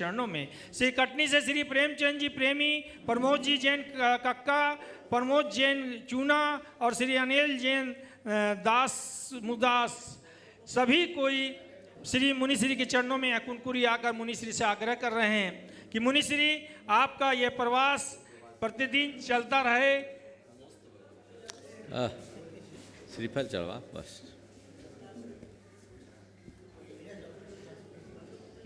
चरणों में। श्री कटनी से श्री प्रेमचंद जी प्रेमी, प्रमोद जी जैन कक्का, प्रमोद जैन चूना और श्री अनिल जैन दास मुदास, सभी कोई श्री मुनिश्री के चरणों में कुनकुरी आकर मुनिश्री से आग्रह कर रहे हैं कि मुनिश्री आपका यह प्रवास प्रतिदिन चलता रहे। श्रीफल चढ़वा बस।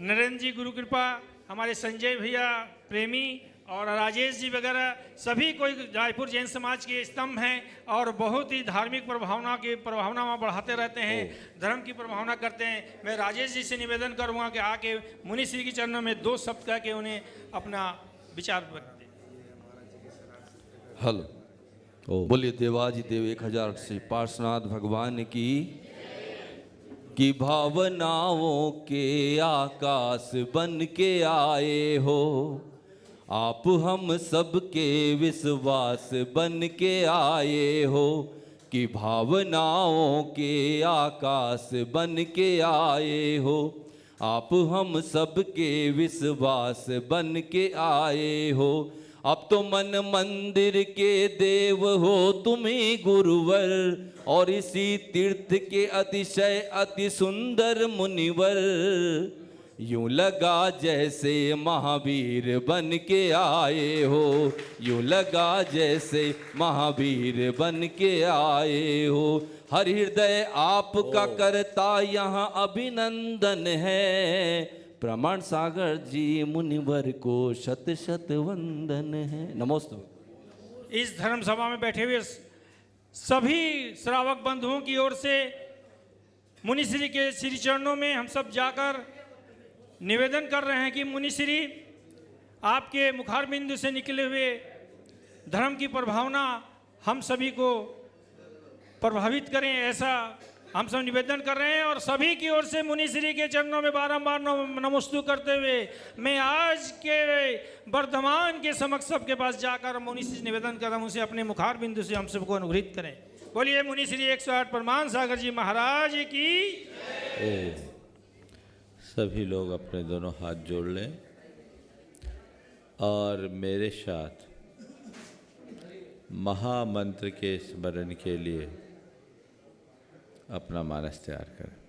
नरेंद्र जी गुरु कृपा, हमारे संजय भैया प्रेमी और राजेश जी वगैरह सभी कोई रायपुर जैन समाज के स्तंभ हैं और बहुत ही धार्मिक प्रभावना बढ़ाते रहते हैं, धर्म की प्रभावना करते हैं। मैं राजेश जी से निवेदन करूँगा कि आके मुनिश्री के चरणों में 2 शब्द कह के उन्हें अपना विचार व्यक्त दें। हेलो, बोलिए देवाजी देव 1000 से पार्श्वनाथ भगवान की भावनाओं के आकाश बन के आए हो आप, हम सबके विश्वास बन के आए हो कि भावनाओं के आकाश बन के आए हो आप, हम सबके विश्वास बन के आए हो। अब तो मन मंदिर के देव हो तुम्ही गुरुवर और इसी तीर्थ के अतिशय अति सुंदर मुनिवर, यूं लगा जैसे महावीर बन के आए हो, यूं लगा जैसे महावीर बन के आए हो। हर हृदय आपका करता यहाँ अभिनंदन है, प्रमाण सागर जी मुनिवर को शत शत वंदन है। नमोस्तु। इस धर्म सभा में बैठे हुए सभी श्रावक बंधुओं की ओर से मुनिश्री के श्री चरणों में हम सब जाकर निवेदन कर रहे हैं कि मुनिश्री आपके मुखार बिंदु से निकले हुए धर्म की प्रभावना हम सभी को प्रभावित करें, ऐसा हम सब निवेदन कर रहे हैं। और सभी की ओर से मुनिश्री के चरणों में बारंबार नमोस्तु करते हुए मैं आज के वर्धमान के समक्ष सबके पास जाकर मुनिश्री निवेदन कर रहा हूँ, उसे अपने मुखार बिंदु से हम सबको अनुग्रहित करें। बोलिए मुनिश्री 108 प्रमाण सागर जी महाराज की। सभी लोग अपने दोनों हाथ जोड़ लें और मेरे साथ महामंत्र के स्मरण के लिए अपना मानस तैयार करें।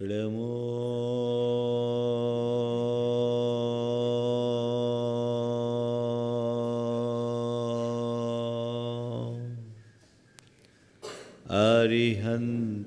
नमो अरिहन्ताणं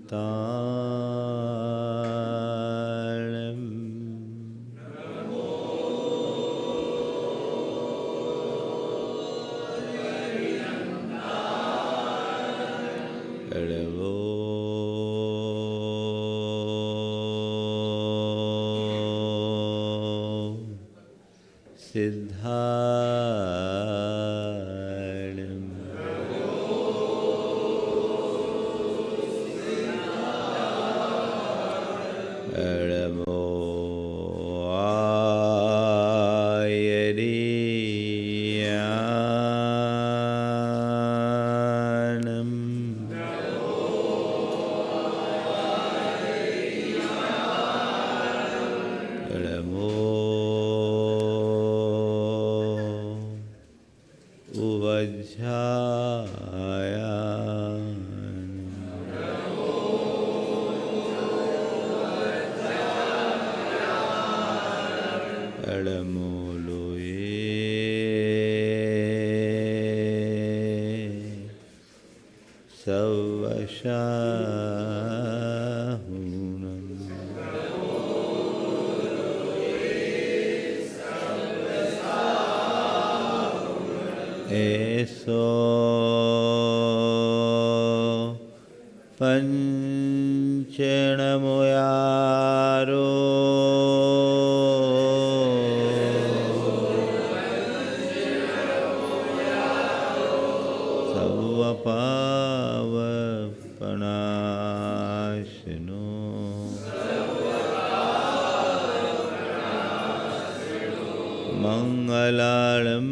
मङ्गलाळं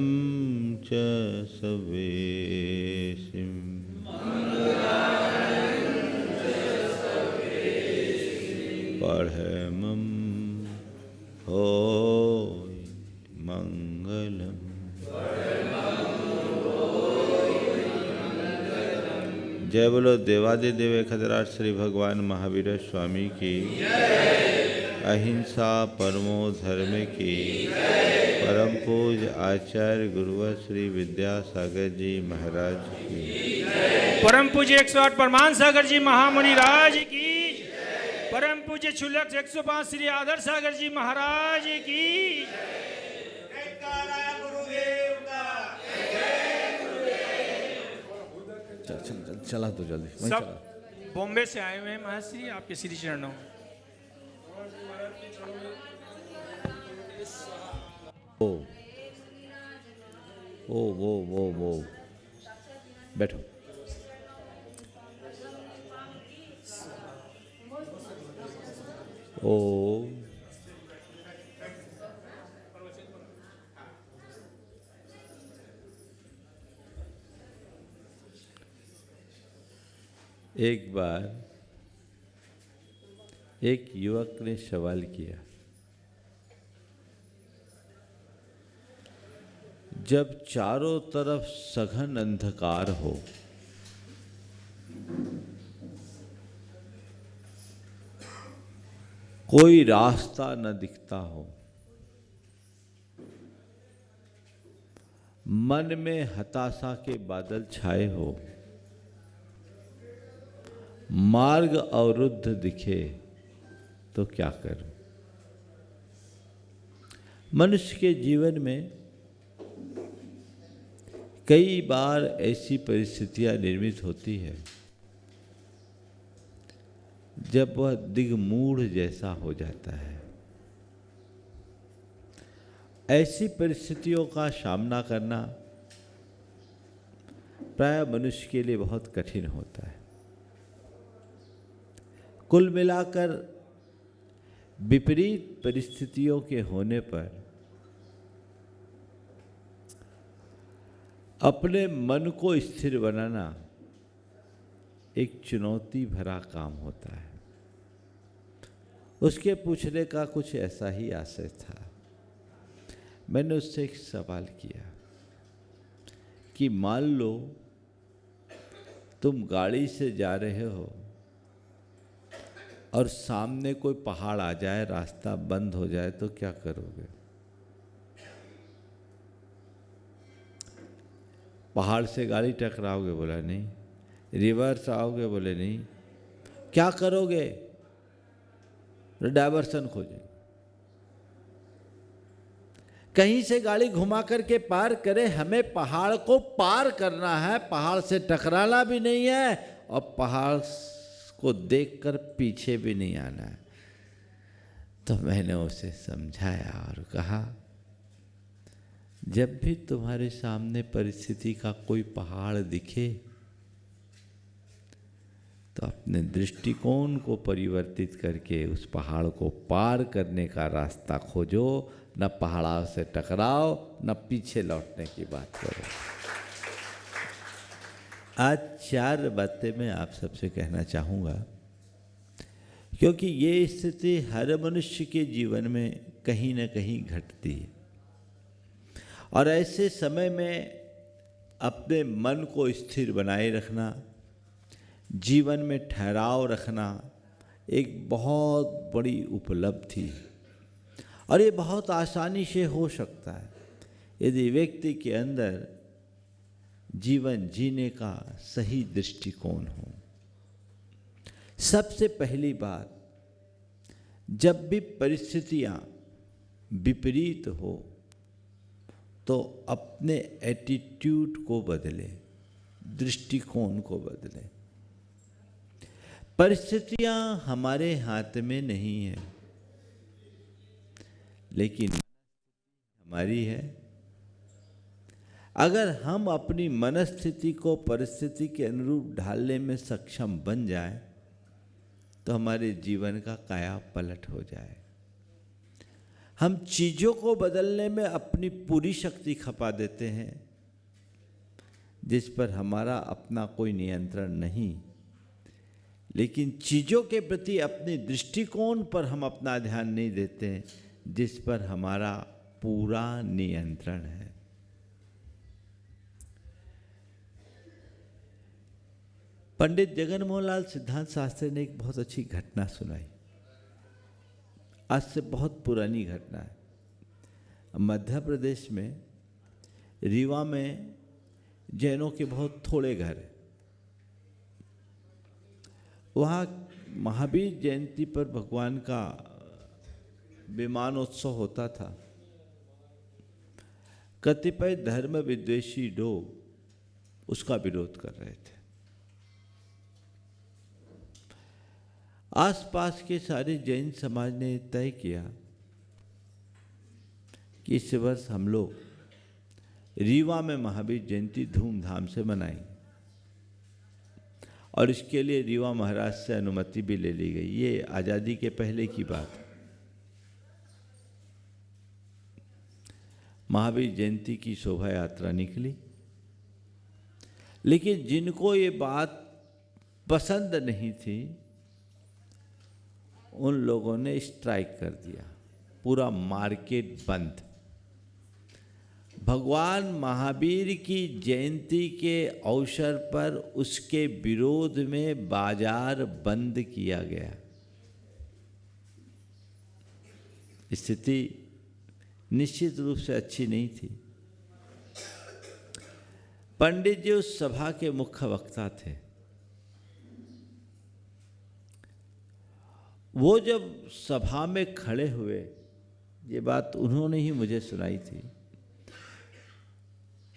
च सवेशिम् परमं होय मङ्गलम्। जय बोलो देवादिदेव खजराज श्री भगवान महावीर स्वामी की, अहिंसा परमो धर्म की, परम पूज्य आचार्य गुरुवर श्री विद्यासागर जी महाराज की, परम पूज्य 108 परमान सागर जी महामुनि राज की, परम पूज्य क्षुल्लक 105 श्री आदर सागर जी महाराज की। चला तो जल्दी सब बॉम्बे से आए हुए हैं महाश्री आपके श्री चरणों। वो बैठो। ओ एक बार एक युवक ने सवाल किया, जब चारों तरफ सघन अंधकार हो, कोई रास्ता न दिखता हो, मन में हताशा के बादल छाए हो, मार्ग अवरुद्ध दिखे, तो क्या करूं? मनुष्य के जीवन में कई बार ऐसी परिस्थितियां निर्मित होती है जब वह दिग्मूढ़ जैसा हो जाता है। ऐसी परिस्थितियों का सामना करना प्राय मनुष्य के लिए बहुत कठिन होता है। कुल मिलाकर विपरीत परिस्थितियों के होने पर अपने मन को स्थिर बनाना एक चुनौती भरा काम होता है। उसके पूछने का कुछ ऐसा ही आशय था। मैंने उससे एक सवाल किया कि मान लो तुम गाड़ी से जा रहे हो और सामने कोई पहाड़ आ जाए, रास्ता बंद हो जाए, तो क्या करोगे? पहाड़ से गाड़ी टकराओगे? बोला नहीं। रिवर्स आओगे? बोले नहीं। क्या करोगे? डायवर्सन खोजे, कहीं से गाड़ी घुमा करके पार करे। हमें पहाड़ को पार करना है, पहाड़ से टकराना भी नहीं है और पहाड़ को देखकर पीछे भी नहीं आना है। तो मैंने उसे समझाया और कहा, जब भी तुम्हारे सामने परिस्थिति का कोई पहाड़ दिखे तो अपने दृष्टिकोण को परिवर्तित करके उस पहाड़ को पार करने का रास्ता खोजो। न पहाड़ों से टकराओ, न पीछे लौटने की बात करो। आज 4 बातें मैं आप सबसे कहना चाहूँगा, क्योंकि ये स्थिति हर मनुष्य के जीवन में कहीं न कहीं घटती है और ऐसे समय में अपने मन को स्थिर बनाए रखना, जीवन में ठहराव रखना एक बहुत बड़ी उपलब्धि है। और ये बहुत आसानी से हो सकता है यदि व्यक्ति के अंदर जीवन जीने का सही दृष्टिकोण हो। सबसे पहली बात, जब भी परिस्थितियां विपरीत हो तो अपने एटीट्यूड को बदले, दृष्टिकोण को बदले। परिस्थितियां हमारे हाथ में नहीं है, लेकिन हमारी है। अगर हम अपनी मनस्थिति को परिस्थिति के अनुरूप ढालने में सक्षम बन जाए तो हमारे जीवन का काया पलट हो जाए। हम चीज़ों को बदलने में अपनी पूरी शक्ति खपा देते हैं, जिस पर हमारा अपना कोई नियंत्रण नहीं, लेकिन चीज़ों के प्रति अपने दृष्टिकोण पर हम अपना ध्यान नहीं देते हैं, जिस पर हमारा पूरा नियंत्रण है। पंडित जगन मोहन लाल सिद्धांत शास्त्री ने एक बहुत अच्छी घटना सुनाई। आज से बहुत पुरानी घटना है। मध्य प्रदेश में रीवा में जैनों के बहुत थोड़े घर हैं। वहाँ महावीर जयंती पर भगवान का विमानोत्सव होता था। कतिपय धर्म विद्वेषी लोग उसका विरोध कर रहे थे। आसपास के सारे जैन समाज ने तय किया कि इस वर्ष हम लोग रीवा में महावीर जयंती धूमधाम से मनाएंगे, और इसके लिए रीवा महाराज से अनुमति भी ले ली गई। ये आज़ादी के पहले की बात है। महावीर जयंती की शोभा यात्रा निकली, लेकिन जिनको ये बात पसंद नहीं थी उन लोगों ने स्ट्राइक कर दिया, पूरा मार्केट बंद। भगवान महावीर की जयंती के अवसर पर उसके विरोध में बाजार बंद किया गया। स्थिति निश्चित रूप से अच्छी नहीं थी। पंडित जी उस सभा के मुख्य वक्ता थे। वो जब सभा में खड़े हुए, ये बात उन्होंने ही मुझे सुनाई थी।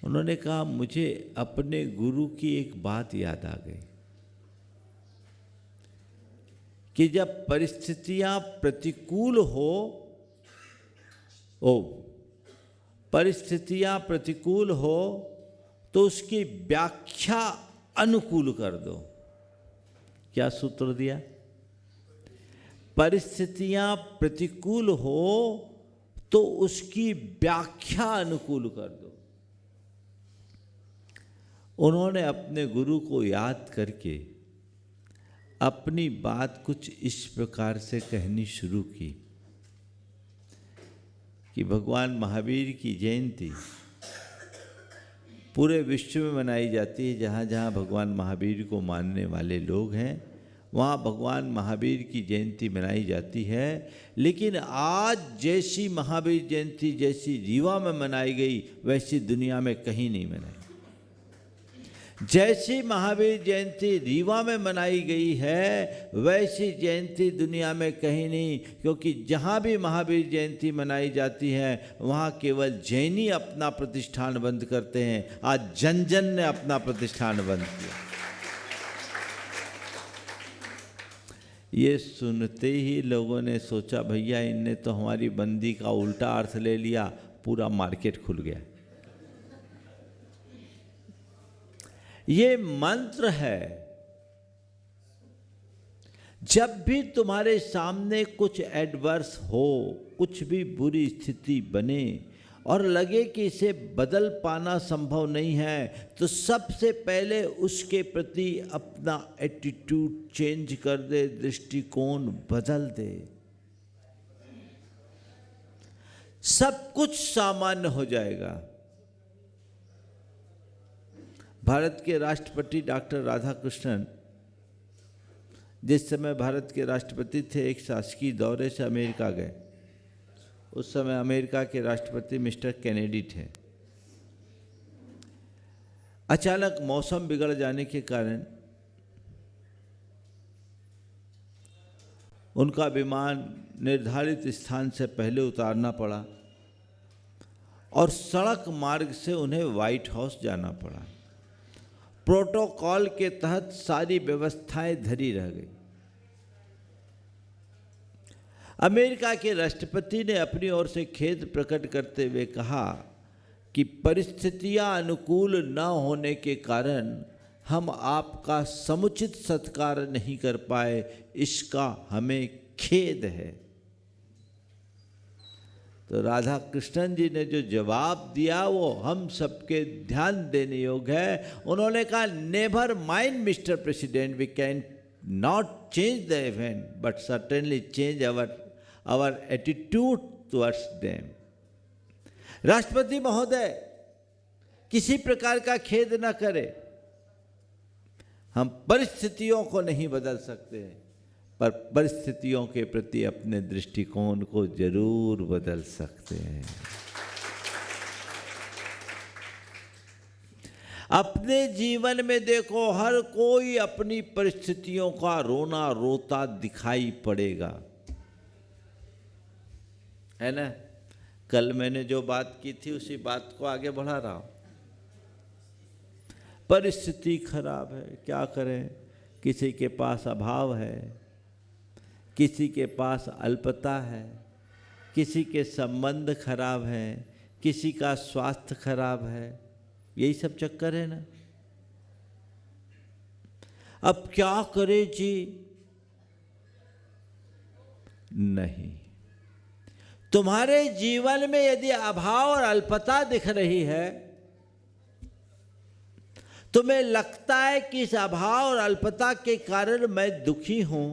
उन्होंने कहा, मुझे अपने गुरु की एक बात याद आ गई कि जब परिस्थितियां प्रतिकूल हो तो उसकी व्याख्या अनुकूल कर दो। क्या सूत्र दिया? परिस्थितियां प्रतिकूल हो तो उसकी व्याख्या अनुकूल कर दो। उन्होंने अपने गुरु को याद करके अपनी बात कुछ इस प्रकार से कहनी शुरू की कि भगवान महावीर की जयंती पूरे विश्व में मनाई जाती है। जहाँ जहाँ भगवान महावीर को मानने वाले लोग हैं वहाँ भगवान महावीर की जयंती मनाई जाती है। लेकिन आज जैसी महावीर जयंती जैसी रीवा में मनाई गई वैसी दुनिया में कहीं नहीं मनाई। जैसी महावीर जयंती रीवा में मनाई गई है वैसी जयंती दुनिया में कहीं नहीं, क्योंकि जहाँ भी महावीर जयंती मनाई जाती है वहाँ केवल जैन ही अपना प्रतिष्ठान बंद करते हैं। आज जन जन ने अपना प्रतिष्ठान बंद किया। ये सुनते ही लोगों ने सोचा, भैया इनने तो हमारी बंदी का उल्टा अर्थ ले लिया, पूरा मार्केट खुल गया। ये मंत्र है, जब भी तुम्हारे सामने कुछ एडवर्स हो, कुछ भी बुरी स्थिति बने और लगे कि इसे बदल पाना संभव नहीं है, तो सबसे पहले उसके प्रति अपना एटीट्यूड चेंज कर दे, दृष्टिकोण बदल दे। सब कुछ सामान्य हो जाएगा। भारत के राष्ट्रपति डॉक्टर राधाकृष्णन जिस समय भारत के राष्ट्रपति थे, एक शासकीय दौरे से अमेरिका गए। उस समय अमेरिका के राष्ट्रपति मिस्टर कैनेडी थे। अचानक मौसम बिगड़ जाने के कारण उनका विमान निर्धारित स्थान से पहले उतारना पड़ा और सड़क मार्ग से उन्हें व्हाइट हाउस जाना पड़ा। प्रोटोकॉल के तहत सारी व्यवस्थाएं धरी रह गई। अमेरिका के राष्ट्रपति ने अपनी ओर से खेद प्रकट करते हुए कहा कि परिस्थितियां अनुकूल न होने के कारण हम आपका समुचित सत्कार नहीं कर पाए, इसका हमें खेद है। तो राधा कृष्णन जी ने जो जवाब दिया वो हम सबके ध्यान देने योग्य है। उन्होंने कहा, never mind Mister President, we can not change the event but certainly change our attitude towards them. राष्ट्रपति महोदय, किसी प्रकार का खेद न करें, हम परिस्थितियों को नहीं बदल सकते पर परिस्थितियों के प्रति अपने दृष्टिकोण को जरूर बदल सकते हैं। अपने जीवन में देखो, हर कोई अपनी परिस्थितियों का रोना रोता दिखाई पड़ेगा, है ना। कल मैंने जो बात की थी उसी बात को आगे बढ़ा रहा हूं। परिस्थिति खराब है, क्या करें। किसी के पास अभाव है, किसी के पास अल्पता है, किसी के संबंध खराब हैं, किसी का स्वास्थ्य खराब है, यही सब चक्कर है ना। अब क्या करे जी। नहीं, तुम्हारे जीवन में यदि अभाव और अल्पता दिख रही है, तुम्हें लगता है कि इस अभाव और अल्पता के कारण मैं दुखी हूं,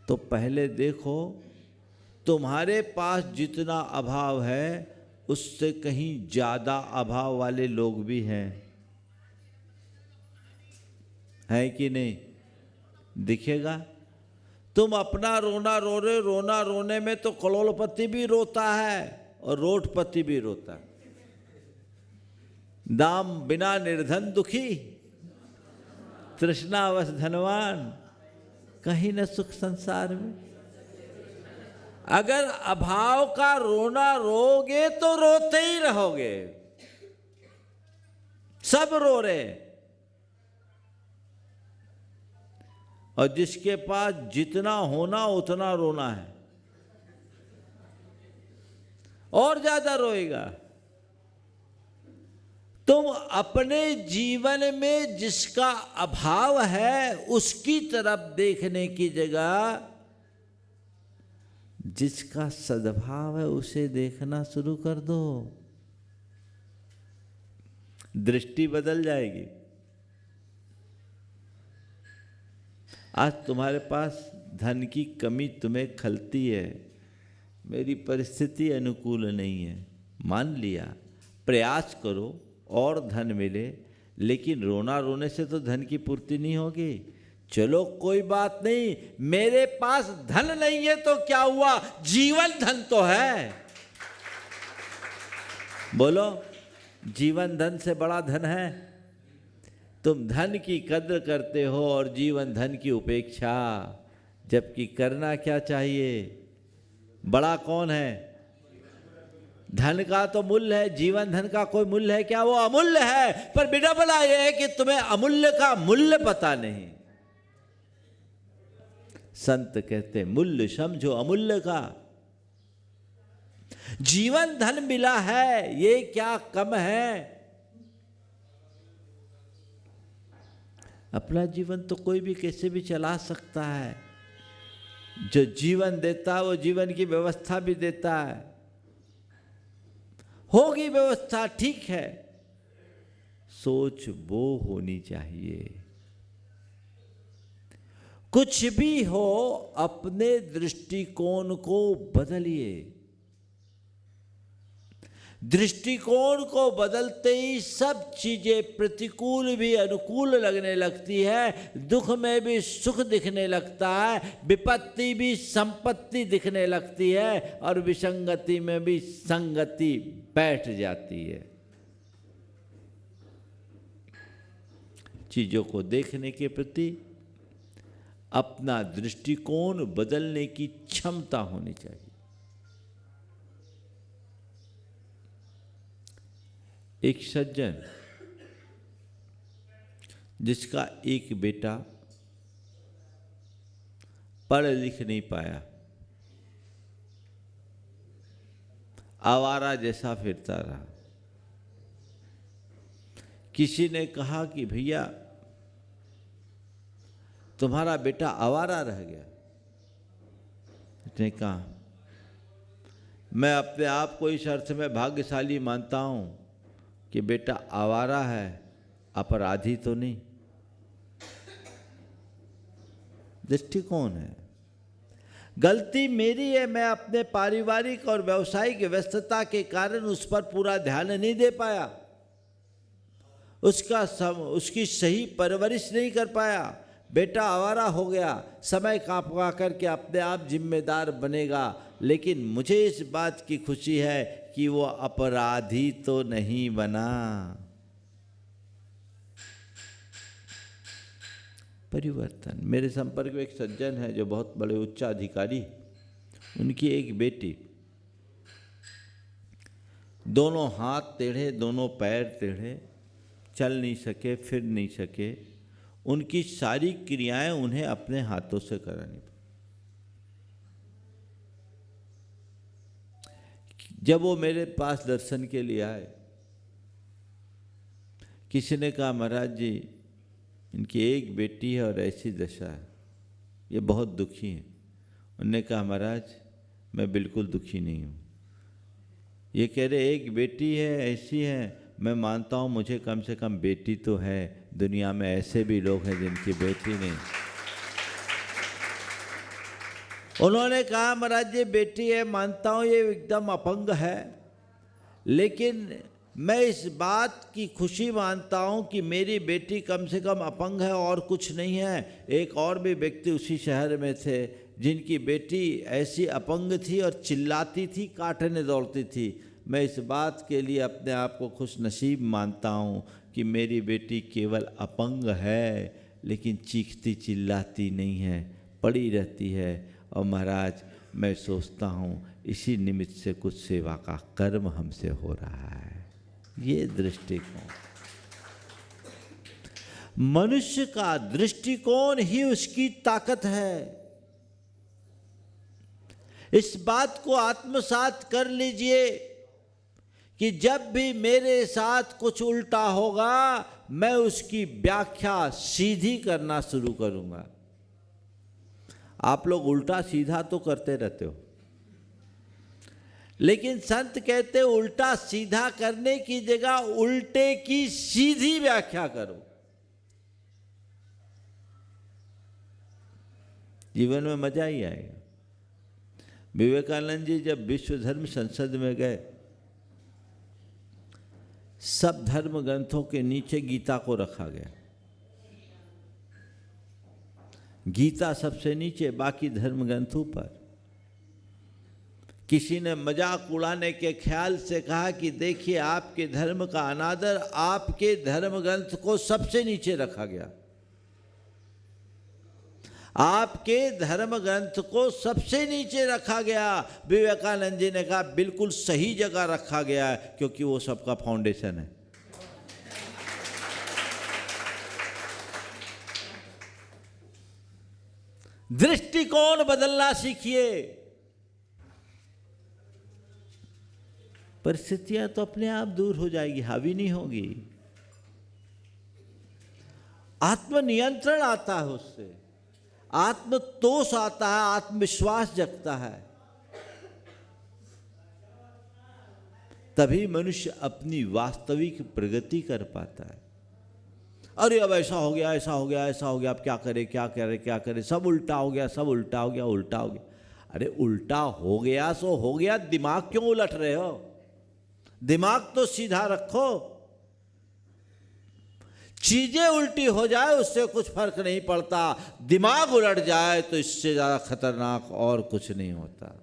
तो पहले देखो तुम्हारे पास जितना अभाव है उससे कहीं ज्यादा अभाव वाले लोग भी हैं, है कि नहीं। दिखेगा। तुम अपना रोना रो रहे, रोना रोने में तो करोड़पति भी रोता है और रोडपति भी रोता है। दाम बिना निर्धन दुखी, तृष्णावश धनवान, कहीं न सुख संसार में। अगर अभाव का रोना रोगे तो रोते ही रहोगे। सब रो रहे, और जिसके पास जितना होना उतना रोना है, और ज्यादा रोएगा। तुम अपने जीवन में जिसका अभाव है उसकी तरफ देखने की जगह जिसका सद्भाव है उसे देखना शुरू कर दो, दृष्टि बदल जाएगी। आज तुम्हारे पास धन की कमी तुम्हें खलती है, मेरी परिस्थिति अनुकूल नहीं है, मान लिया, प्रयास करो और धन मिले, लेकिन रोना रोने से तो धन की पूर्ति नहीं होगी। चलो कोई बात नहीं, मेरे पास धन नहीं है तो क्या हुआ, जीवन धन तो है। बोलो, जीवन धन से बड़ा धन है। तुम धन की कद्र करते हो और जीवन धन की उपेक्षा, जबकि करना क्या चाहिए। बड़ा कौन है। धन का तो मूल्य है, जीवन धन का कोई मूल्य है क्या, वो अमूल्य है। पर बेटा बड़ा यह है कि तुम्हें अमूल्य का मूल्य पता नहीं। संत कहते मूल्य समझो अमूल्य का। जीवन धन मिला है, ये क्या कम है। अपना जीवन तो कोई भी कैसे भी चला सकता है। जो जीवन देता है वो जीवन की व्यवस्था भी देता है। होगी व्यवस्था, ठीक है, सोच वो होनी चाहिए। कुछ भी हो, अपने दृष्टिकोण को बदलिए। दृष्टिकोण को बदलते ही सब चीजें प्रतिकूल भी अनुकूल लगने लगती है, दुख में भी सुख दिखने लगता है, विपत्ति भी संपत्ति दिखने लगती है, और विसंगति में भी संगति बैठ जाती है। चीजों को देखने के प्रति अपना दृष्टिकोण बदलने की क्षमता होनी चाहिए। एक सज्जन जिसका एक बेटा पढ़ लिख नहीं पाया, आवारा जैसा फिरता रहा। किसी ने कहा कि भैया तुम्हारा बेटा आवारा रह गया। उसने कहा मैं अपने आप को इस अर्थ में भाग्यशाली मानता हूँ कि बेटा आवारा है, अपराधी तो नहीं। दृष्टिकोण है। गलती मेरी है, मैं अपने पारिवारिक और व्यावसायिक व्यस्तता के कारण उस पर पूरा ध्यान नहीं दे पाया, उसकी सही परवरिश नहीं कर पाया। बेटा आवारा हो गया, समय कांपा करके अपने आप जिम्मेदार बनेगा। लेकिन मुझे इस बात की खुशी है कि वो अपराधी तो नहीं बना। परिवर्तन। मेरे संपर्क में एक सज्जन है जो बहुत बड़े उच्चाधिकारी, उनकी एक बेटी, दोनों हाथ टेढ़े, दोनों पैर टेढ़े, चल नहीं सके, फिर नहीं सके। उनकी सारी क्रियाएं उन्हें अपने हाथों से करानी पड़ी। जब वो मेरे पास दर्शन के लिए आए, किसी ने कहा महाराज जी इनकी एक बेटी है और ऐसी दशा है, ये बहुत दुखी हैं। उन्होंने कहा महाराज मैं बिल्कुल दुखी नहीं हूँ। ये कह रहे एक बेटी है, ऐसी है, मैं मानता हूँ मुझे कम से कम बेटी तो है, दुनिया में ऐसे भी लोग हैं जिनकी बेटी नहीं। उन्होंने कहा महाराज ये बेटी है, मानता हूँ ये एकदम अपंग है, लेकिन मैं इस बात की खुशी मानता हूँ कि मेरी बेटी कम से कम अपंग है और कुछ नहीं है। एक और भी व्यक्ति उसी शहर में थे जिनकी बेटी ऐसी अपंग थी और चिल्लाती थी, काटने दौड़ती थी। मैं इस बात के लिए अपने आप को खुश नसीब मानता हूँ कि मेरी बेटी केवल अपंग है, लेकिन चीखती चिल्लाती नहीं है, पड़ी रहती है। और महाराज मैं सोचता हूँ इसी निमित्त से कुछ सेवा का कर्म हमसे हो रहा है। ये दृष्टिकोण, मनुष्य का दृष्टिकोण ही उसकी ताकत है। इस बात को आत्मसात कर लीजिए कि जब भी मेरे साथ कुछ उल्टा होगा मैं उसकी व्याख्या सीधी करना शुरू करूंगा। आप लोग उल्टा सीधा तो करते रहते हो, लेकिन संत कहते उल्टा सीधा करने की जगह उल्टे की सीधी व्याख्या करो। जीवन में मजा ही आएगा। विवेकानंद जी जब विश्व धर्म संसद में गए, सब धर्म ग्रंथों के नीचे गीता को रखा गया। गीता सबसे नीचे, बाकी धर्म ग्रंथ ऊपर। किसी ने मजाक उड़ाने के ख्याल से कहा कि देखिए आपके धर्म का अनादर, आपके धर्म ग्रंथ को सबसे नीचे रखा गया। आपके धर्म ग्रंथ को सबसे नीचे रखा गया। विवेकानंद जी ने कहा बिल्कुल सही जगह रखा गया है, क्योंकि वो सबका फाउंडेशन है। दृष्टिकोण बदलना सीखिए। परिस्थितियां तो अपने आप दूर हो जाएगी, हावी नहीं होगी। आत्मनियंत्रण आता है उससे, आत्मतोष आता है, आत्मविश्वास जगता है। तभी मनुष्य अपनी वास्तविक प्रगति कर पाता है। अरे अब ऐसा हो गया, ऐसा हो गया, ऐसा हो गया, अब क्या करे, क्या करे, क्या करे, सब उल्टा हो गया, सब उल्टा हो गया, उल्टा हो गया। अरे उल्टा हो गया सो हो गया, दिमाग क्यों उलट रहे हो? दिमाग तो सीधा रखो। चीजें उल्टी हो जाए उससे कुछ फर्क नहीं पड़ता, दिमाग उलट जाए तो इससे ज्यादा खतरनाक और कुछ नहीं होता।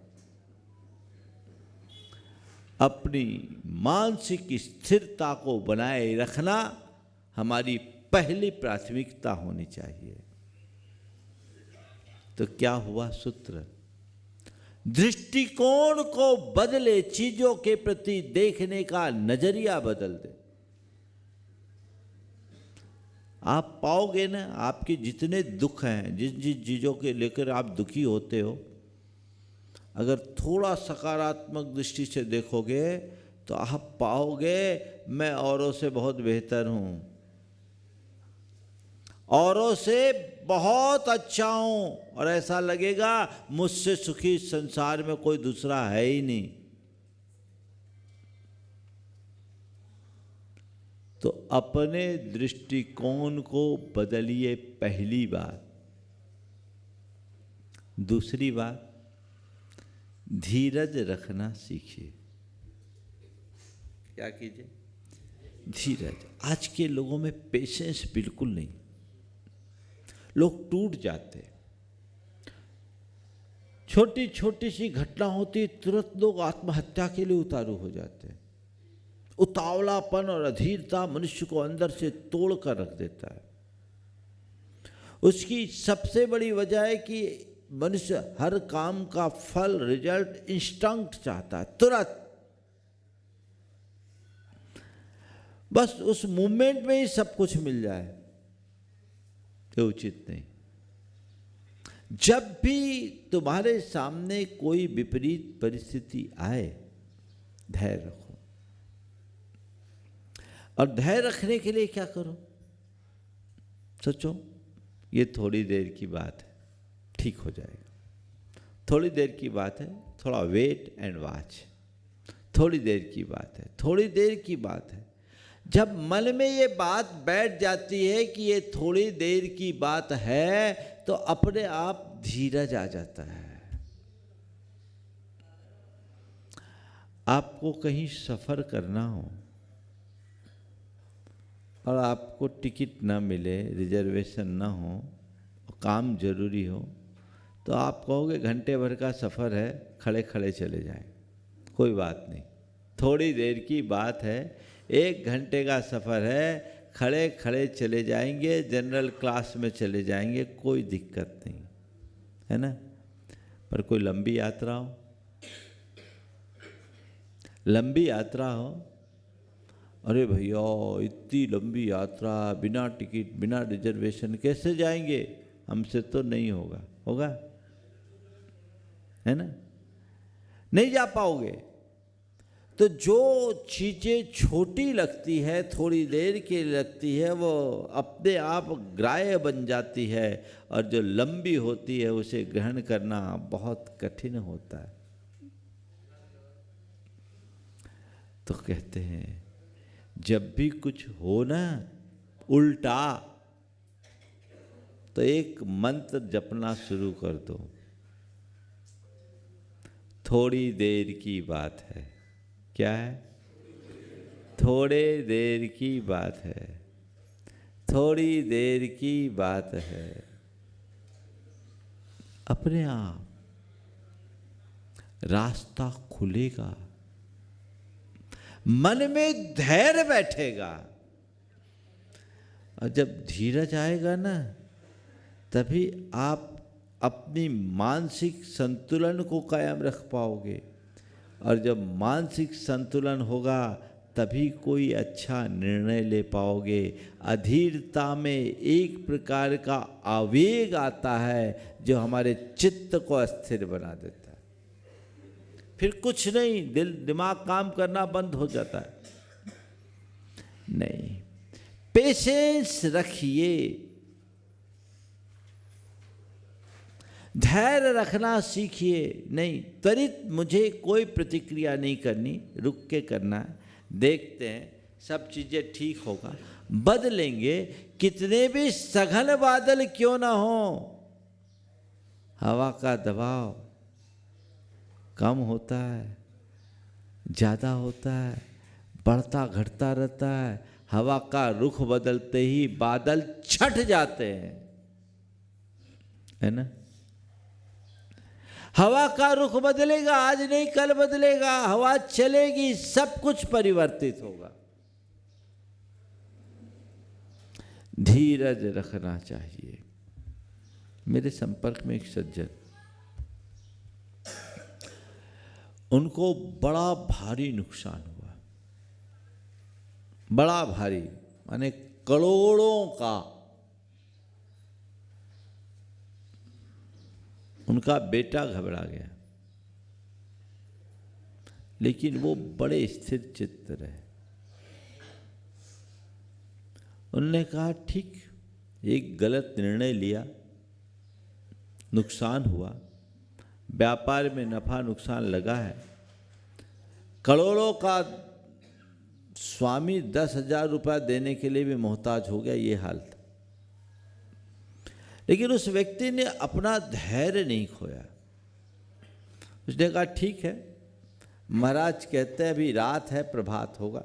अपनी मानसिक स्थिरता को बनाए रखना हमारी पहली प्राथमिकता होनी चाहिए। तो क्या हुआ सूत्र? दृष्टिकोण को बदले, चीजों के प्रति देखने का नजरिया बदल दे। आप पाओगे ना, आपके जितने दुख हैं, जिन जिन चीज़ों के लेकर आप दुखी होते हो, अगर थोड़ा सकारात्मक दृष्टि से देखोगे तो आप पाओगे मैं औरों से बहुत बेहतर हूँ, औरों से बहुत अच्छा हूँ, और ऐसा लगेगा मुझसे सुखी संसार में कोई दूसरा है ही नहीं। तो अपने दृष्टिकोण को बदलिए, पहली बात। दूसरी बात, धीरज रखना सीखिए। क्या कीजिए? धीरज। आज के लोगों में पेशेंस बिल्कुल नहीं, लोग टूट जाते हैं। छोटी छोटी सी घटना होती, तुरंत लोग आत्महत्या के लिए उतारू हो जाते हैं। उतावलापन और अधीरता मनुष्य को अंदर से तोड़ कर रख देता है। उसकी सबसे बड़ी वजह है कि मनुष्य हर काम का फल, रिजल्ट इंस्टेंट चाहता है, तुरंत, बस उस मूवमेंट में ही सब कुछ मिल जाए। ये उचित नहीं। जब भी तुम्हारे सामने कोई विपरीत परिस्थिति आए, धैर्य रखो। और धैर्य रखने के लिए क्या करो? सोचो, ये थोड़ी देर की बात है, ठीक हो जाएगा। थोड़ी देर की बात है, थोड़ा वेट एंड वॉच। थोड़ी देर की बात है, थोड़ी देर की बात है। जब मन में ये बात बैठ जाती है कि ये थोड़ी देर की बात है, तो अपने आप धीरज आ जाता है। आपको कहीं सफर करना हो और आपको टिकट ना मिले, रिजर्वेशन ना हो, काम जरूरी हो, तो आप कहोगे घंटे भर का सफ़र है, खड़े खड़े चले जाएं। कोई बात नहीं, थोड़ी देर की बात है, 1 घंटे का सफ़र है, खड़े खड़े चले जाएंगे, जनरल क्लास में चले जाएंगे, कोई दिक्कत नहीं है ना। पर कोई लंबी यात्रा हो, लंबी यात्रा हो, अरे भैया इतनी लंबी यात्रा बिना टिकट, बिना रिजर्वेशन कैसे जाएंगे? हमसे तो नहीं होगा। होगा? है ना? नहीं जा पाओगे। तो जो चीज़ें छोटी लगती है, थोड़ी देर के लिए लगती है, वो अपने आप ग्राह्य बन जाती है, और जो लंबी होती है उसे ग्रहण करना बहुत कठिन होता है। तो कहते हैं जब भी कुछ हो ना उल्टा, तो एक मंत्र जपना शुरू कर दो। थोड़ी देर की बात है। क्या है? थोड़े देर की बात है, थोड़ी देर की बात है। अपने आप रास्ता खुलेगा, मन में धैर्य बैठेगा, और जब धीरज आएगा ना, तभी आप अपनी मानसिक संतुलन को कायम रख पाओगे। और जब मानसिक संतुलन होगा, तभी कोई अच्छा निर्णय ले पाओगे। अधीरता में एक प्रकार का आवेग आता है जो हमारे चित्त को अस्थिर बना देता है। फिर कुछ नहीं, दिमाग काम करना बंद हो जाता है। नहीं, पेशेंस रखिए, धैर्य रखना सीखिए। नहीं, त्वरित मुझे कोई प्रतिक्रिया नहीं करनी, रुक के करना है। देखते हैं, सब चीज़ें ठीक होगा, बदलेंगे। कितने भी सघन बादल क्यों ना हो, हवा का दबाव कम होता है, ज़्यादा होता है, बढ़ता घटता रहता है। हवा का रुख बदलते ही बादल छट जाते हैं, है ना। हवा का रुख बदलेगा, आज नहीं कल बदलेगा, हवा चलेगी, सब कुछ परिवर्तित होगा। धीरज रखना चाहिए। मेरे संपर्क में एक सज्जन, उनको बड़ा भारी नुकसान हुआ, बड़ा भारी, माने करोड़ों का। उनका बेटा घबरा गया, लेकिन वो बड़े स्थिर चित्त रहे। उन्होंने कहा ठीक, एक गलत निर्णय लिया, नुकसान हुआ, व्यापार में नफा नुकसान लगा है, करोड़ों का स्वामी 10,000 रुपया देने के लिए भी मोहताज हो गया, ये हाल था। लेकिन उस व्यक्ति ने अपना धैर्य नहीं खोया। उसने कहा ठीक है, महाराज कहते हैं अभी रात है, प्रभात होगा।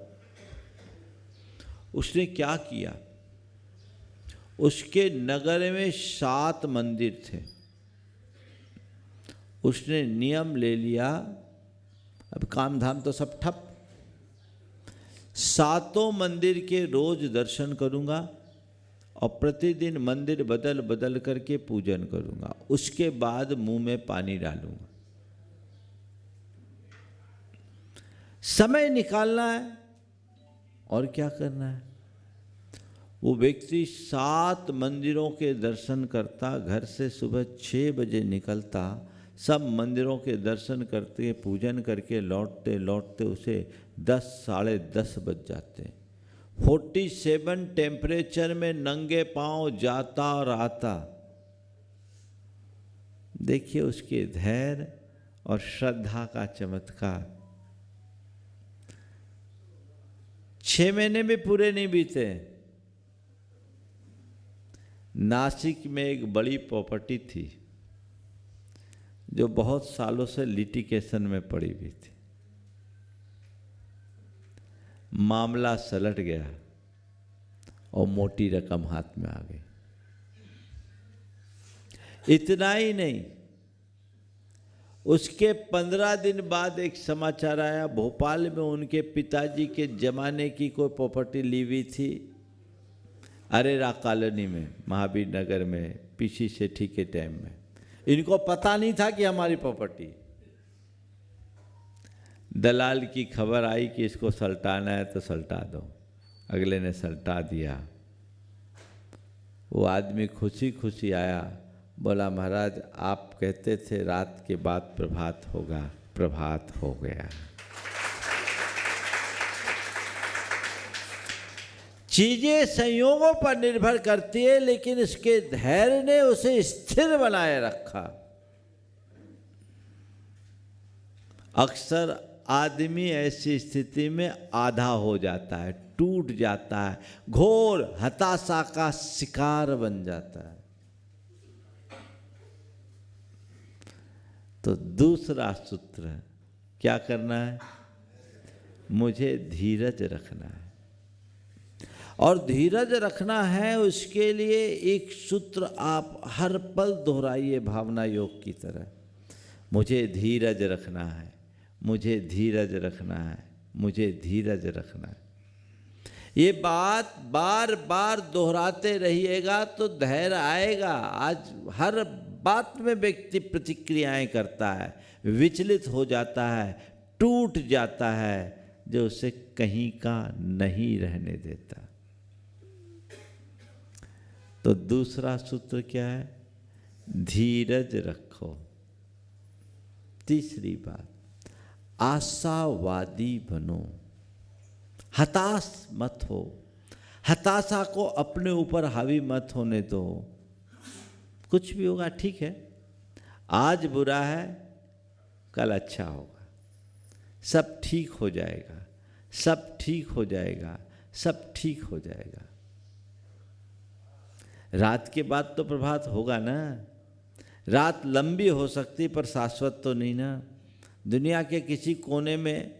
उसने क्या किया, उसके नगर में 7 मंदिर थे। उसने नियम ले लिया, अब काम धाम तो सब ठप, 7 मंदिर के रोज दर्शन करूंगा और प्रतिदिन मंदिर बदल बदल करके पूजन करूंगा। उसके बाद मुंह में पानी डालूंगा। समय निकालना है और क्या करना है। वो व्यक्ति 7 मंदिरों के दर्शन करता, घर से सुबह 6 बजे निकलता, सब मंदिरों के दर्शन करते, पूजन करके लौटते लौटते उसे 10 साढ़े 10 बज जाते। 47 टेम्परेचर में नंगे पांव जाता और आता। देखिए उसके धैर्य और श्रद्धा का चमत्कार। 6 महीने भी पूरे नहीं बीते, नासिक में एक बड़ी प्रॉपर्टी थी जो बहुत सालों से लिटिगेशन में पड़ी हुई थी। मामला सलट गया और मोटी रकम हाथ में आ गई। इतना ही नहीं, उसके 15 दिन बाद एक समाचार आया, भोपाल में उनके पिताजी के जमाने की कोई प्रॉपर्टी ली हुई थी, अरेरा कॉलोनी में, महावीर नगर में, पीसी सेठी के टाइम में। इनको पता नहीं था कि हमारी प्रॉपर्टी। दलाल की खबर आई कि इसको सल्टाना है तो सल्टा दो। अगले ने सल्टा दिया। वो आदमी खुशी खुशी आया, बोला महाराज आप कहते थे रात के बाद प्रभात होगा, प्रभात हो गया। चीजें संयोगों पर निर्भर करती है, लेकिन इसके धैर्य ने उसे स्थिर बनाए रखा। अक्सर आदमी ऐसी स्थिति में आधा हो जाता है, टूट जाता है, घोर हताशा का शिकार बन जाता है। तो दूसरा सूत्र क्या करना है, मुझे धीरज रखना है। और धीरज रखना है, उसके लिए एक सूत्र आप हर पल दोहराइए भावना योग की तरह, मुझे धीरज रखना है, मुझे धीरज रखना है, मुझे धीरज रखना है। ये बात बार बार दोहराते रहिएगा तो धैर्य आएगा। आज हर बात में व्यक्ति प्रतिक्रियाएं करता है, विचलित हो जाता है, टूट जाता है, जो उसे कहीं का नहीं रहने देता। तो दूसरा सूत्र क्या है, धीरज रखो। तीसरी बात, आशावादी बनो, हताश मत हो। हताशा को अपने ऊपर हावी मत होने दो। कुछ भी होगा ठीक है, आज बुरा है कल अच्छा होगा, सब ठीक हो जाएगा, सब ठीक हो जाएगा, सब ठीक हो जाएगा। रात के बाद तो प्रभात होगा ना। रात लंबी हो सकती पर शाश्वत तो नहीं ना। दुनिया के किसी कोने में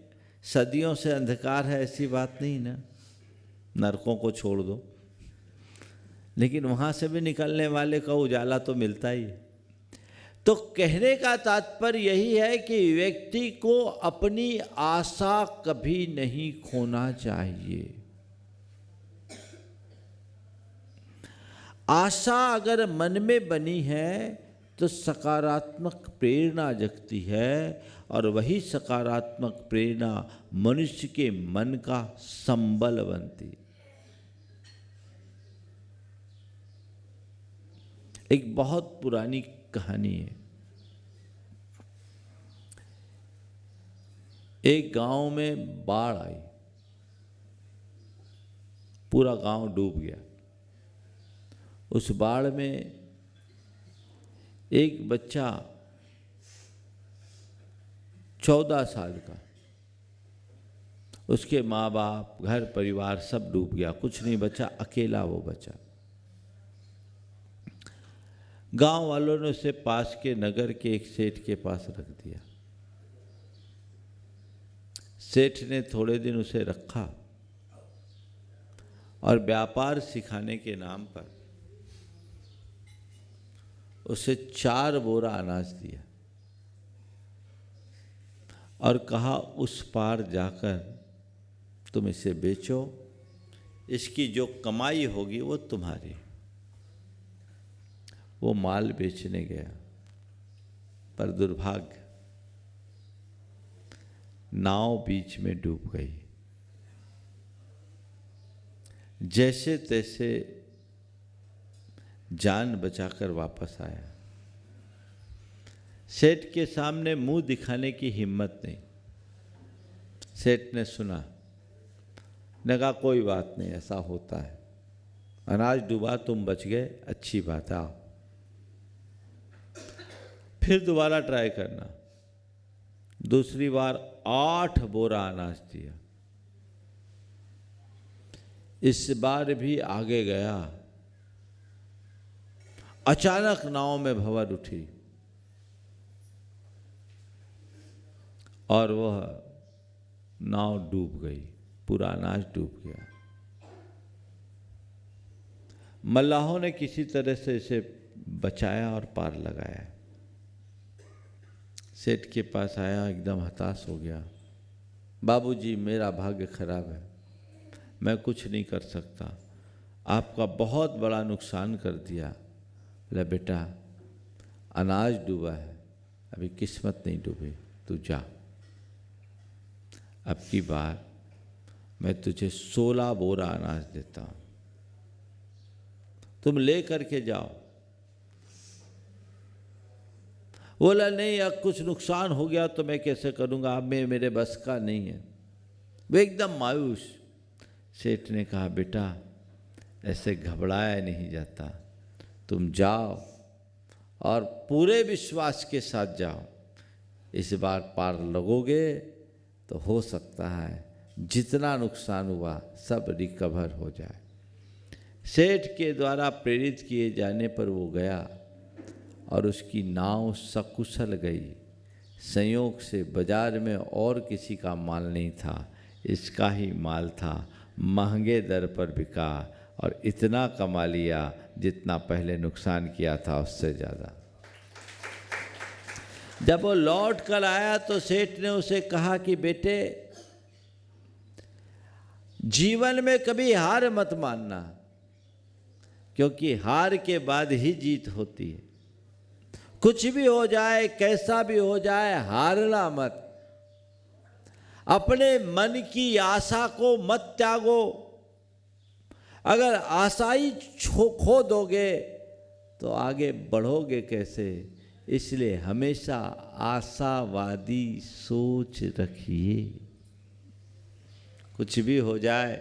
सदियों से अंधकार है ऐसी बात नहीं ना, नरकों को छोड़ दो, लेकिन वहाँ से भी निकलने वाले का उजाला तो मिलता ही है। तो कहने का तात्पर्य यही है कि व्यक्ति को अपनी आशा कभी नहीं खोना चाहिए। आशा अगर मन में बनी है तो सकारात्मक प्रेरणा जगती है, और वही सकारात्मक प्रेरणा मनुष्य के मन का संबल बनती। एक बहुत पुरानी कहानी है। एक गांव में बाढ़ आई, पूरा गांव डूब गया। उस बाढ़ में एक बच्चा 14 साल का, उसके माँ बाप, घर परिवार सब डूब गया, कुछ नहीं बचा, अकेला वो बचा। गांव वालों ने उसे पास के नगर के एक सेठ के पास रख दिया। सेठ ने थोड़े दिन उसे रखा और व्यापार सिखाने के नाम पर उसे 4 बोरा अनाज दिया और कहा उस पार जाकर तुम इसे बेचो, इसकी जो कमाई होगी वो तुम्हारी। वो माल बेचने गया, पर दुर्भाग्य नाव बीच में डूब गई। जैसे तैसे जान बचाकर वापस आया। सेठ के सामने मुंह दिखाने की हिम्मत नहीं। सेठ ने सुना, ने कहा कोई बात नहीं, ऐसा होता है, अनाज डूबा, तुम बच गए, अच्छी बात है, आओ फिर दोबारा ट्राई करना। दूसरी बार 8 बोरा अनाज दिया। इस बार भी आगे गया। अचानक नाव में भंवर उठी और वह नाव डूब गई, पूरा अनाज डूब गया। मल्लाहों ने किसी तरह से इसे बचाया और पार लगाया। सेठ के पास आया, एकदम हताश हो गया। बाबूजी, मेरा भाग्य खराब है, मैं कुछ नहीं कर सकता, आपका बहुत बड़ा नुकसान कर दिया। बोला बेटा, अनाज डूबा है, अभी किस्मत नहीं डूबी, तू जा। अब की बार मैं तुझे 16 बोरा अनाज देता हूँ, तुम ले करके जाओ। बोला नहीं, अब कुछ नुकसान हो गया तो मैं कैसे करूँगा, अब मेरे बस का नहीं है। वो एकदम मायूस। सेठ ने कहा बेटा, ऐसे घबराया नहीं जाता, तुम जाओ और पूरे विश्वास के साथ जाओ। इस बार पार लगोगे तो हो सकता है जितना नुकसान हुआ सब रिकवर हो जाए। सेठ के द्वारा प्रेरित किए जाने पर वो गया और उसकी नाव सकुशल गई। संयोग से बाजार में और किसी का माल नहीं था, इसका ही माल था, महंगे दर पर बिका और इतना कमा लिया जितना पहले नुकसान किया था उससे ज़्यादा। जब वो लौट कर आया तो सेठ ने उसे कहा कि बेटे, जीवन में कभी हार मत मानना, क्योंकि हार के बाद ही जीत होती है। कुछ भी हो जाए, कैसा भी हो जाए, हारना मत। अपने मन की आशा को मत त्यागो। अगर आशा ही खो दोगे तो आगे बढ़ोगे कैसे? इसलिए हमेशा आशावादी सोच रखिए। कुछ भी हो जाए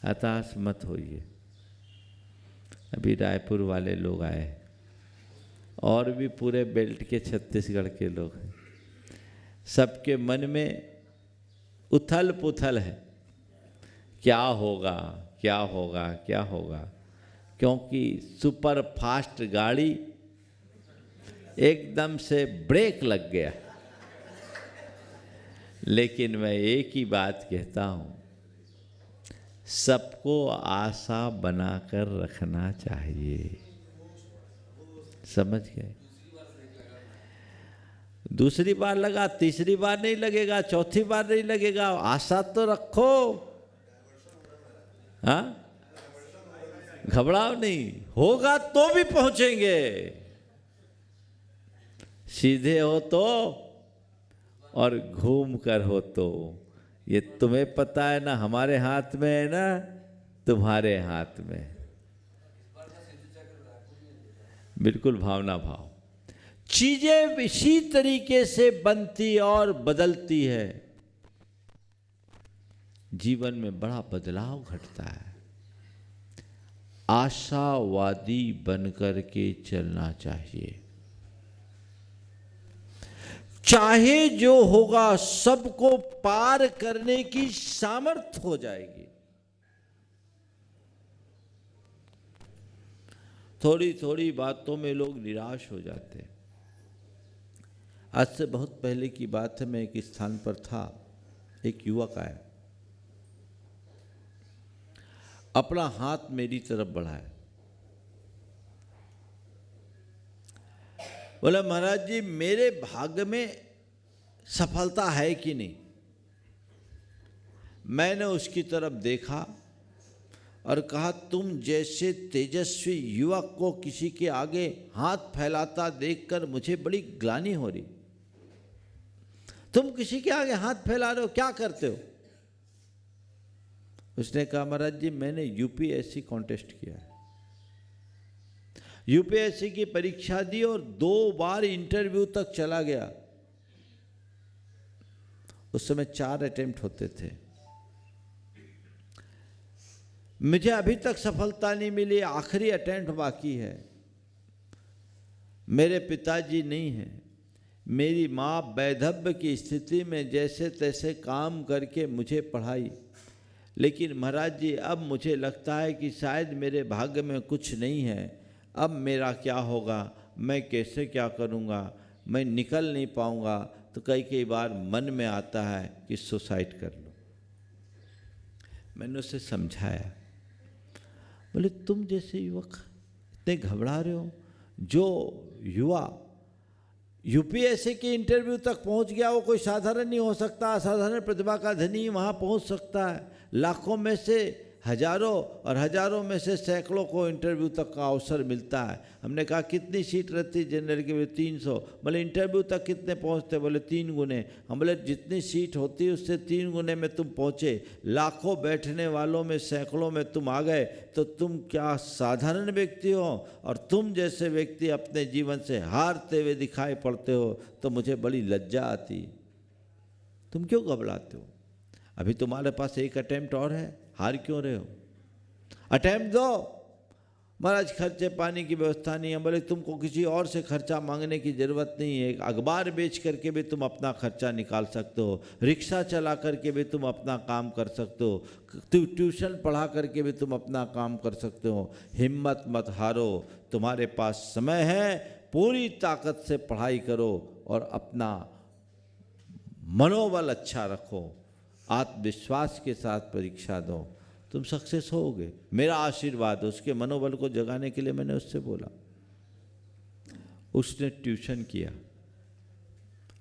हताश मत होइए। अभी रायपुर वाले लोग आए और भी पूरे बेल्ट के छत्तीसगढ़ के लोग हैं। सबके मन में उथल पुथल है, क्या होगा क्या होगा क्या होगा, क्योंकि सुपर फास्ट गाड़ी एकदम से ब्रेक लग गया। लेकिन मैं एक ही बात कहता हूँ, सबको आशा बनाकर रखना चाहिए। समझ गए? दूसरी बार लगा, तीसरी बार नहीं लगेगा, चौथी बार नहीं लगेगा, आशा तो रखो। हाँ, घबराओ नहीं, होगा तो भी पहुंचेंगे। सीधे हो तो और घूम कर हो तो, ये तुम्हें पता है ना, हमारे हाथ में है ना, तुम्हारे हाथ में। बिल्कुल भावना भाव। चीजें इसी तरीके से बनती और बदलती है। जीवन में बड़ा बदलाव घटता है। आशावादी बनकर के चलना चाहिए। चाहे जो होगा सबको पार करने की सामर्थ्य हो जाएगी। थोड़ी थोड़ी बातों में लोग निराश हो जाते हैं। आज से बहुत पहले की बात है, मैं एक स्थान पर था, एक युवक आया, अपना हाथ मेरी तरफ बढ़ाया, बोला महाराज जी मेरे भाग्य में सफलता है कि नहीं। मैंने उसकी तरफ देखा और कहा तुम जैसे तेजस्वी युवक को किसी के आगे हाथ फैलाता देखकर मुझे बड़ी ग्लानि हो रही। तुम किसी के आगे हाथ फैला रहे हो, क्या करते हो? उसने कहा महाराज जी मैंने यूपीएससी कॉन्टेस्ट किया है, यूपीएससी की परीक्षा दी और 2 बार इंटरव्यू तक चला गया। उस समय 4 अटेम्प्ट होते थे। मुझे अभी तक सफलता नहीं मिली, आखिरी अटेम्प्ट बाकी है। मेरे पिताजी नहीं हैं, मेरी माँ वैधव्य की स्थिति में जैसे तैसे काम करके मुझे पढ़ाई, लेकिन महाराज जी अब मुझे लगता है कि शायद मेरे भाग्य में कुछ नहीं है। अब मेरा क्या होगा, मैं कैसे क्या करूँगा, मैं निकल नहीं पाऊँगा। तो कई बार मन में आता है कि सुसाइड कर लो। मैंने उसे समझाया, बोले तुम जैसे युवक इतने घबरा रहे हो, जो युवा यूपीएससी के इंटरव्यू तक पहुंच गया वो कोई साधारण नहीं हो सकता, असाधारण प्रतिभा का धनी वहां पहुंच सकता है। लाखों में से हजारों और हजारों में से सैकड़ों को इंटरव्यू तक का अवसर मिलता है। हमने कहा कितनी सीट रहती जनरल की? 300। बोले इंटरव्यू तक कितने पहुंचते? बोले 3 गुने। हम बोले जितनी सीट होती है उससे 3 गुने में तुम पहुंचे, लाखों बैठने वालों में सैकड़ों में तुम आ गए, तो तुम क्या साधारण व्यक्ति हो? और तुम जैसे व्यक्ति अपने जीवन से हारते हुए दिखाई पड़ते हो तो मुझे बड़ी लज्जा आती। तुम क्यों घबराते हो? अभी तुम्हारे पास एक अटेम्प्ट और है, हार क्यों रहे हो? अटेम्प्ट दो। महाराज खर्चे पानी की व्यवस्था नहीं है। बोले तुमको किसी और से खर्चा मांगने की ज़रूरत नहीं है, अखबार बेच करके भी तुम अपना खर्चा निकाल सकते हो, रिक्शा चला करके भी तुम अपना काम कर सकते हो, ट्यूशन पढ़ा करके भी तुम अपना काम कर सकते हो। हिम्मत मत हारो, तुम्हारे पास समय है, पूरी ताकत से पढ़ाई करो और अपना मनोबल अच्छा रखो, आत्मविश्वास के साथ परीक्षा दो, तुम सक्सेस होगे। मेरा आशीर्वाद। उसके मनोबल को जगाने के लिए मैंने उससे बोला। उसने ट्यूशन किया,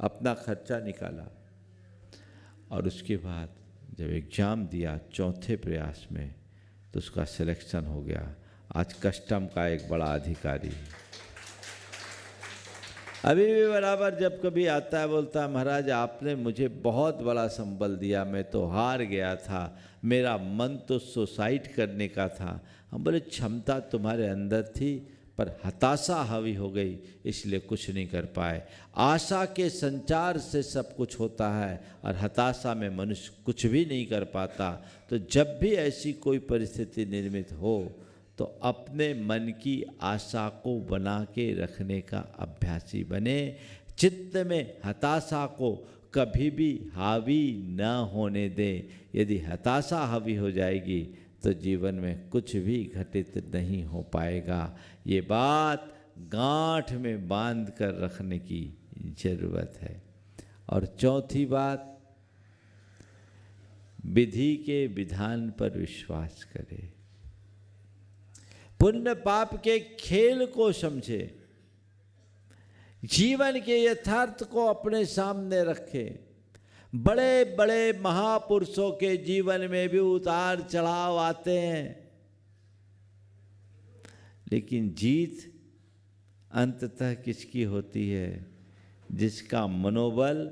अपना खर्चा निकाला और उसके बाद जब एग्ज़ाम दिया 4थे प्रयास में तो उसका सिलेक्शन हो गया। आज कस्टम का एक बड़ा अधिकारी। अभी भी बराबर जब कभी आता है बोलता है महाराज आपने मुझे बहुत बड़ा संबल दिया, मैं तो हार गया था, मेरा मन तो सुसाइड करने का था। हम बोले क्षमता तुम्हारे अंदर थी पर हताशा हावी हो गई, इसलिए कुछ नहीं कर पाए। आशा के संचार से सब कुछ होता है और हताशा में मनुष्य कुछ भी नहीं कर पाता। तो जब भी ऐसी कोई परिस्थिति निर्मित हो तो अपने मन की आशा को बना के रखने का अभ्यासी बने। चित्त में हताशा को कभी भी हावी न होने दें। यदि हताशा हावी हो जाएगी तो जीवन में कुछ भी घटित नहीं हो पाएगा। ये बात गांठ में बांध कर रखने की जरूरत है। और चौथी बात, विधि के विधान पर विश्वास करें, पुण्य पाप के खेल को समझे, जीवन के यथार्थ को अपने सामने रखे। बड़े बड़े महापुरुषों के जीवन में भी उतार चढ़ाव आते हैं, लेकिन जीत अंततः किसकी होती है? जिसका मनोबल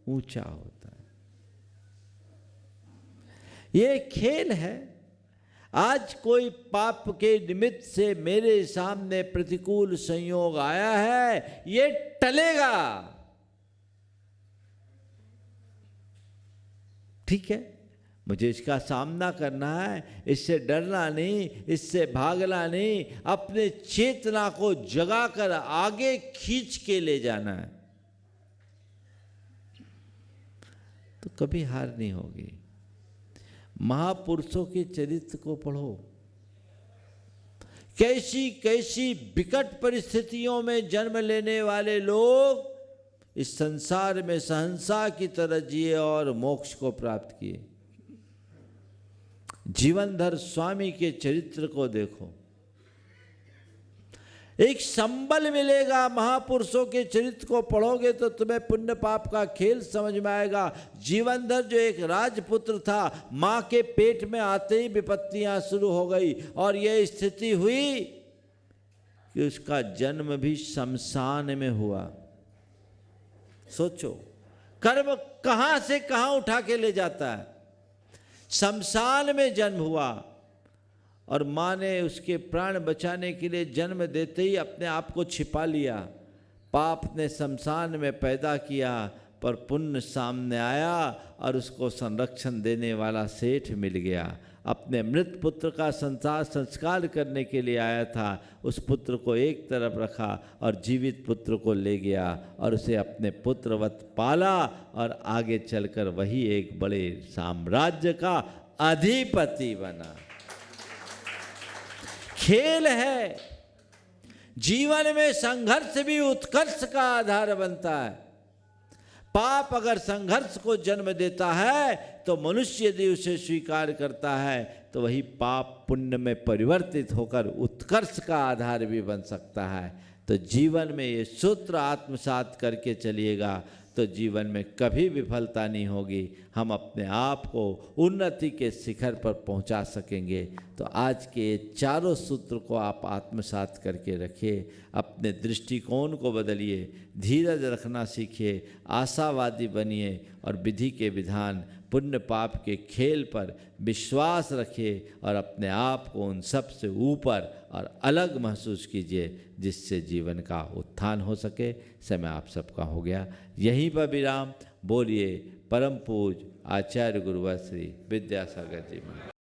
ऊंचा होता है। ये खेल है। आज कोई पाप के निमित्त से मेरे सामने प्रतिकूल संयोग आया है, ये टलेगा, ठीक है, मुझे इसका सामना करना है, इससे डरना नहीं, इससे भागना नहीं, अपने चेतना को जगाकर आगे खींच के ले जाना है। तो कभी हार नहीं होगी। महापुरुषों के चरित्र को पढ़ो, कैसी कैसी विकट परिस्थितियों में जन्म लेने वाले लोग इस संसार में सहंसा की तरह जिए और मोक्ष को प्राप्त किए। जीवनधर स्वामी के चरित्र को देखो, एक संबल मिलेगा। महापुरुषों के चरित्र को पढ़ोगे तो तुम्हें पुण्य पाप का खेल समझ में आएगा। जीवनधर जो एक राजपुत्र था, मां के पेट में आते ही विपत्तियां शुरू हो गई और यह स्थिति हुई कि उसका जन्म भी शमशान में हुआ। सोचो, कर्म कहां से कहां उठा के ले जाता है। शमशान में जन्म हुआ और माँ ने उसके प्राण बचाने के लिए जन्म देते ही अपने आप को छिपा लिया। पाप ने शमशान में पैदा किया पर पुण्य सामने आया और उसको संरक्षण देने वाला सेठ मिल गया। अपने मृत पुत्र का संस्कार करने के लिए आया था, उस पुत्र को एक तरफ रखा और जीवित पुत्र को ले गया और उसे अपने पुत्रवत पाला और आगे चलकर वही एक बड़े साम्राज्य का अधिपति बना। खेल है, जीवन में संघर्ष भी उत्कर्ष का आधार बनता है। पाप अगर संघर्ष को जन्म देता है तो मनुष्य यदि उसे स्वीकार करता है तो वही पाप पुण्य में परिवर्तित होकर उत्कर्ष का आधार भी बन सकता है। तो जीवन में ये सूत्र आत्मसात करके चलिएगा तो जीवन में कभी विफलता नहीं होगी। हम अपने आप को उन्नति के शिखर पर पहुंचा सकेंगे। तो आज के ये चारों सूत्र को आप आत्मसात करके रखिए, अपने दृष्टिकोण को बदलिए, धीरज रखना सीखिए, आशावादी बनिए और विधि के विधान पुण्य पाप के खेल पर विश्वास रखिए और अपने आप को उन सब से ऊपर और अलग महसूस कीजिए जिससे जीवन का उत्थान हो सके। समय आप सबका हो गया, यहीं पर विराम। बोलिए परम पूज आचार्य गुरुवर श्री विद्यासागर जी महाराज।